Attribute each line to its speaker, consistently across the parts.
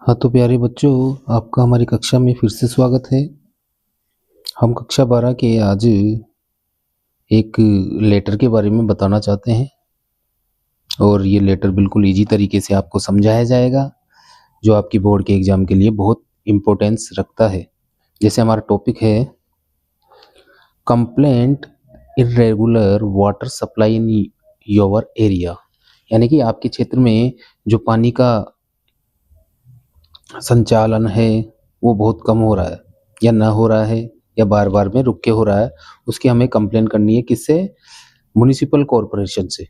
Speaker 1: हाँ तो प्यारे बच्चों, आपका हमारी कक्षा में फिर से स्वागत है। हम कक्षा 12 के आज एक लेटर के बारे में बताना चाहते हैं और ये लेटर बिल्कुल इजी तरीके से आपको समझाया जाएगा, जो आपकी बोर्ड के एग्ज़ाम के लिए बहुत इम्पोर्टेंस रखता है। जैसे हमारा टॉपिक है complaint irregular water supply in your area, यानी कि आपके क्षेत्र में जो पानी का संचालन है वो बहुत कम हो रहा है या ना हो रहा है या बार-बार में रुक के हो रहा है, उसकी हमें कंप्लेन करनी है। किससे? म्युनिसिपल कॉर्पोरेशन से।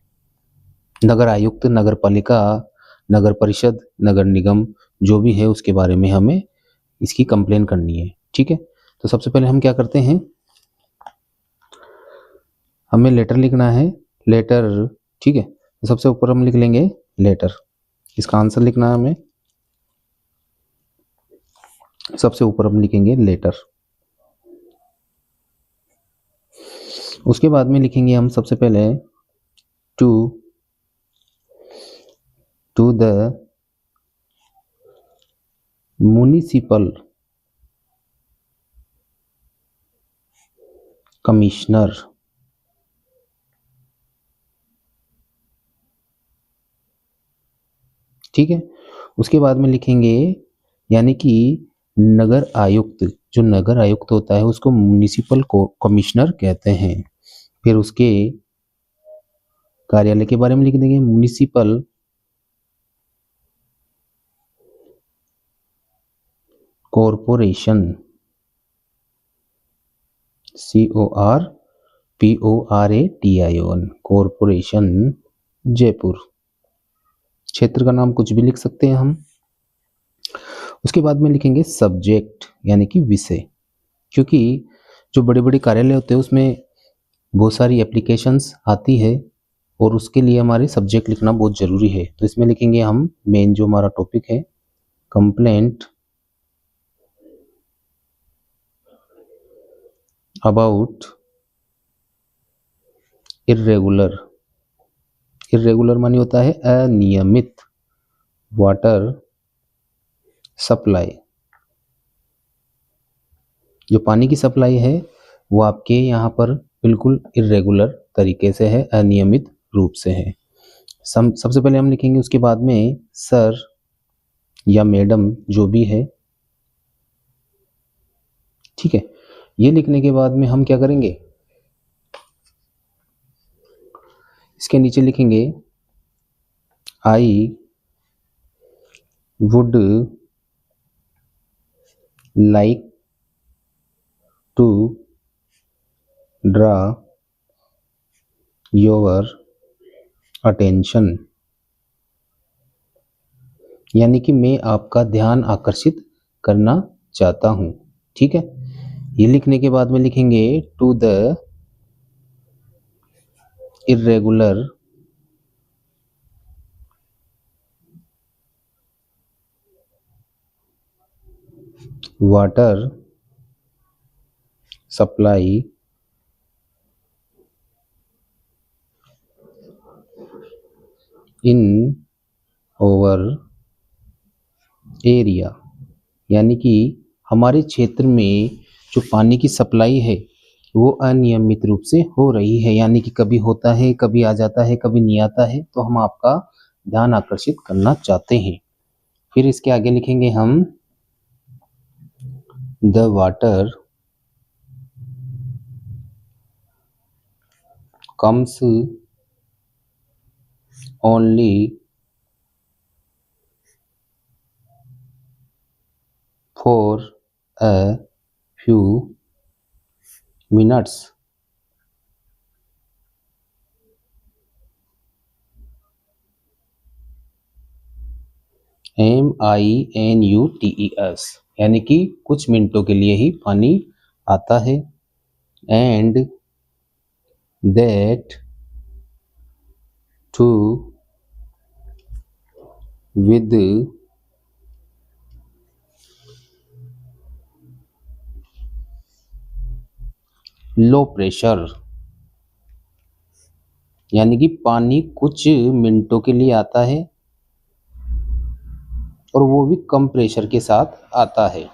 Speaker 1: नगर आयुक्त, नगर पालिका, नगर परिषद, नगर निगम जो भी है उसके बारे में हमें इसकी कंप्लेन करनी है। ठीक है? तो सबसे पहले हम क्या करते हैं, हमें लेटर लिखना है। लेटर, ठीक है? तो सबसे ऊपर हम लिख लेंगे लेटर। इसका आंसर लिखना है हमें। सबसे ऊपर हम लिखेंगे लेटर। उसके बाद में लिखेंगे हम सबसे पहले टू द म्युनिसिपल कमिश्नर। ठीक है? उसके बाद में लिखेंगे, यानी कि नगर आयुक्त, जो नगर आयुक्त होता है उसको म्युनिसिपल कमिश्नर कहते हैं। फिर उसके कार्यालय के बारे में लिख देंगे municipal corporation, CORPORATION, corporation Jaipur. क्षेत्र का नाम कुछ भी लिख सकते हैं हम। उसके बाद में लिखेंगे सब्जेक्ट, यानी कि विषय, क्योंकि जो बड़े बड़े कार्यालय होते हैं उसमें बहुत सारी एप्लीकेशंस आती है और उसके लिए हमारे सब्जेक्ट लिखना बहुत ज़रूरी है। तो इसमें लिखेंगे हम मेन जो हमारा टॉपिक है, कंप्लेंट अबाउट इर्रेगुलर। इर्रेगुलर मानी होता है अनियमित वाटर सप्लाई। जो पानी की सप्लाई है वो आपके यहाँ पर बिल्कुल इर्रेगुलर तरीके से है, अनियमित रूप से है। सबसे पहले हम लिखेंगे, उसके बाद में सर या मैडम जो भी है। ठीक है? ये लिखने के बाद में हम क्या करेंगे, इसके नीचे लिखेंगे I would like to draw your attention, यानी कि मैं आपका ध्यान आकर्षित करना चाहता हूं। ठीक है? ये लिखने के बाद में लिखेंगे to the irregular water supply in our area, यानी कि हमारे क्षेत्र में जो पानी की सप्लाई है वो अनियमित रूप से हो रही है, यानी कि कभी होता है, कभी आ जाता है, कभी नहीं आता है। तो हम आपका ध्यान आकर्षित करना चाहते हैं। फिर इसके आगे लिखेंगे हम the water comes only for a few minutes. MINUTES, यानी कि कुछ मिनटों के लिए ही पानी आता है। And that too with low pressure, यानी कि पानी कुछ मिनटों के लिए आता है और वो भी कम प्रेशर के साथ आता है।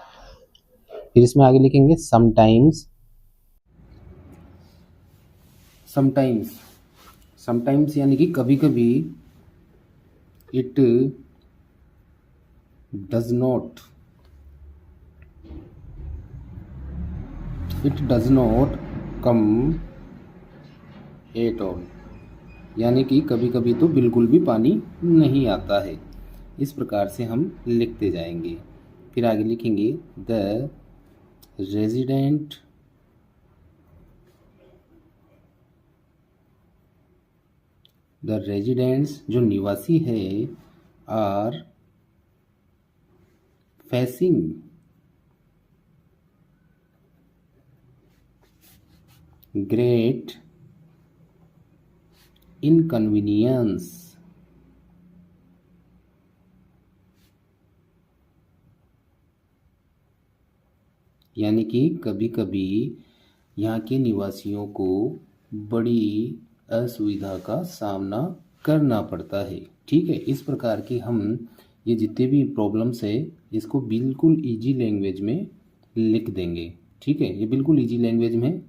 Speaker 1: फिर इसमें आगे लिखेंगे समटाइम्स। समटाइम्स, समटाइम्स यानी कि कभी कभी, it does not, it does not come at all, यानी कि कभी कभी तो बिल्कुल भी पानी नहीं आता है। इस प्रकार से हम लिखते जाएंगे। फिर आगे लिखेंगे द रेजिडेंट द रेजिडेंट्स, जो निवासी है, आर फेसिंग ग्रेट इनकन्वीनियंस, यानी कि कभी कभी यहाँ के निवासियों को बड़ी असुविधा का सामना करना पड़ता है। ठीक है, इस प्रकार की हम ये जितने भी प्रॉब्लम्स है इसको बिल्कुल इजी लैंग्वेज में लिख देंगे। ठीक है, ये बिल्कुल इजी लैंग्वेज में,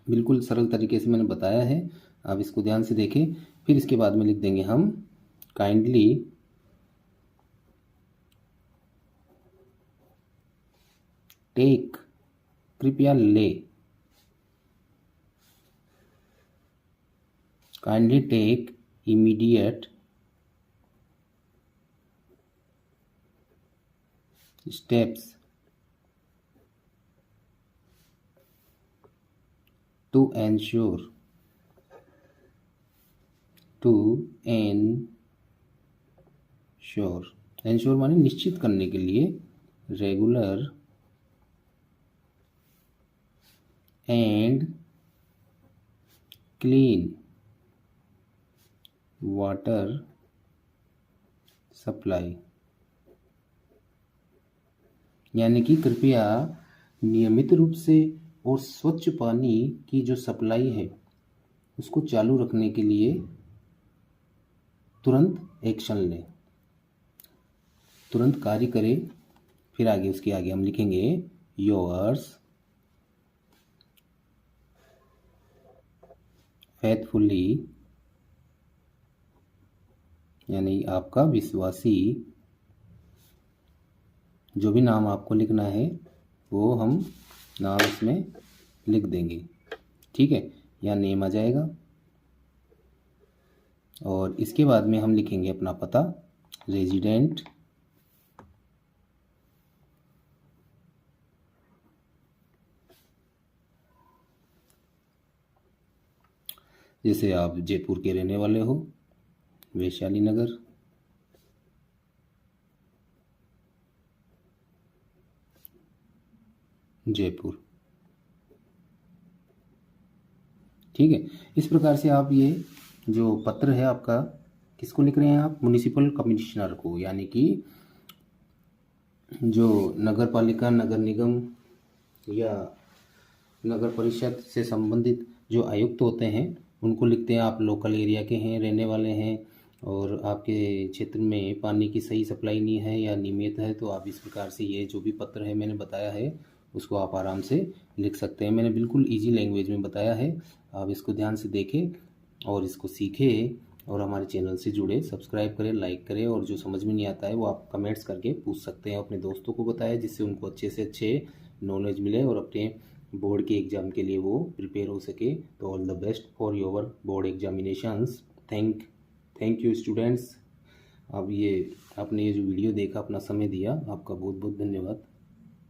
Speaker 1: बिल्कुल सरल तरीके से मैंने बताया है। आप इसको ध्यान से देखें। फिर इसके बाद में लिख देंगे हम काइंडली टेक, कृपया ले, kindly take immediate steps to ensure ensure माने निश्चित करने के लिए, regular and clean water supply, यानी कि कृपया नियमित रूप से और स्वच्छ पानी की जो सप्लाई है उसको चालू रखने के लिए तुरंत एक्शन लें, तुरंत कार्य करें। फिर आगे उसके आगे हम लिखेंगे योर्स फेथफुली, यानी आपका विश्वासी। जो भी नाम आपको लिखना है वो हम नाम इसमें लिख देंगे। ठीक है, यहाँ नेम आ जाएगा और इसके बाद में हम लिखेंगे अपना पता, रेजिडेंट जैसे आप जयपुर के रहने वाले हो, वैशाली नगर, जयपुर। ठीक है, इस प्रकार से आप ये जो पत्र है आपका किसको लिख रहे हैं आप, म्युनिसिपल कमिश्नर को, यानी कि जो नगर पालिका, नगर निगम या नगर परिषद से संबंधित जो आयुक्त होते हैं उनको लिखते हैं। आप लोकल एरिया के हैं, रहने वाले हैं और आपके क्षेत्र में पानी की सही सप्लाई नहीं है या नियमित है, तो आप इस प्रकार से ये जो भी पत्र है मैंने बताया है उसको आप आराम से लिख सकते हैं। मैंने बिल्कुल इजी लैंग्वेज में बताया है, आप इसको ध्यान से देखें और इसको सीखें और हमारे चैनल से जुड़े, सब्सक्राइब करें, लाइक करें और जो समझ में नहीं आता है वो आप कमेंट्स करके पूछ सकते हैं। अपने दोस्तों को बताएं जिससे उनको अच्छे से अच्छे नॉलेज मिले और अपने बोर्ड के एग्ज़ाम के लिए वो प्रिपेयर हो सके। तो all the best for your board examinations. Thank you students. अब ये आपने ये जो वीडियो देखा, अपना समय दिया, आपका बहुत बहुत धन्यवाद।